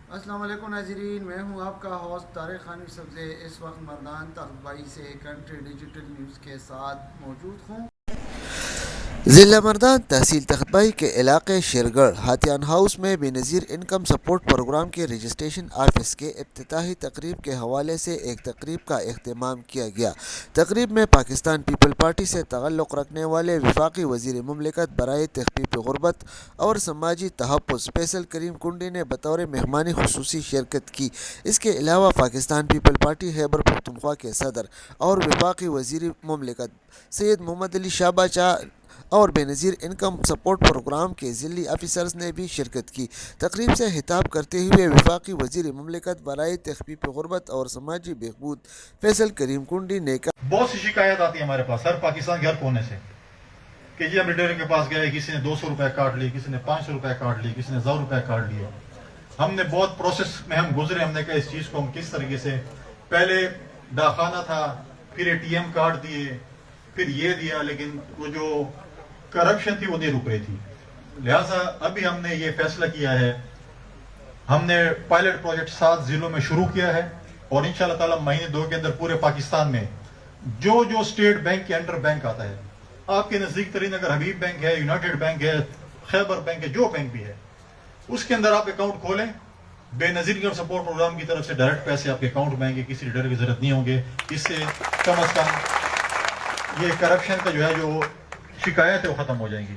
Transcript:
السلام علیکم ناظرین، میں ہوں آپ کا ہوسٹ طارق خان سبزے۔ اس وقت مردان تخت سے کنٹری ڈیجیٹل نیوز کے ساتھ موجود ہوں۔ ضلع مردان تحصیل تختبائی کے علاقے شیرگڑھ ہاتھیان ہاؤس میں بے نظیر انکم سپورٹ پروگرام کے رجسٹریشن آفس کے افتتاحی تقریب کے حوالے سے ایک تقریب کا اہتمام کیا گیا۔ تقریب میں پاکستان پیپل پارٹی سے تعلق رکھنے والے وفاقی وزیر مملکت برائے تخفیف غربت اور سماجی تحفظ فیصل کریم کنڈی نے بطور مہمان خصوصی شرکت کی۔ اس کے علاوہ پاکستان پیپل پارٹی خیبر پختونخوا کے صدر اور وفاقی وزیر مملکت سید محمد علی شعبہ چا اور بے نظیر انکم سپورٹ پروگرام کے ضلعی آفیسرز نے بھی شرکت کی۔ تقریب سے خطاب کرتے ہوئے وفاقی وزیر مملکت برائے تخفیف غربت اور سماجی بہبود فیصل کریم کنڈی نے کہا، بہت سی شکایت آتی ہے ہمارے پاس ہر پاکستان کے ہر کونے سے کہ جی ہم ریٹیلر کے پاس گئے، کسی نے 200 روپے کاٹ لی، کسی نے 500 روپے کاٹ لی، کسی نے 1000 روپے کاٹ لیے۔ ہم نے بہت پروسیس میں ہم گزرے، ہم نے کہا اس چیز کو ہم کس طریقے سے، پہلے ڈاکخانہ تھا، پھر ATM کارڈ دیے، پھر یہ دیا، لیکن وہ جو کرپشن تھی وہ نہیں رک رہی تھی۔ لہٰذا ابھی ہم نے یہ فیصلہ کیا ہے، ہم نے پائلٹ پروجیکٹ 7 ضلعوں میں شروع کیا ہے اور انشاءاللہ تعالی مہینے 2 کے اندر پورے پاکستان میں جو اسٹیٹ بینک کے انڈر بینک آتا ہے، آپ کے نزدیک ترین اگر حبیب بینک ہے، یونائٹڈ بینک ہے، خیبر بینک ہے، جو بینک بھی ہے، اس کے اندر آپ اکاؤنٹ کھولیں، بے نظیر انکم سپورٹ پروگرام کی طرف سے ڈائریکٹ پیسے آپ کے اکاؤنٹ میں آئیں گے، کسی ریٹیلر کی ضرورت نہیں ہوں گے۔ اس سے کم از کم یہ کرپشن کا جو ہے جو شکایت ہے وہ ختم ہو جائیں گی۔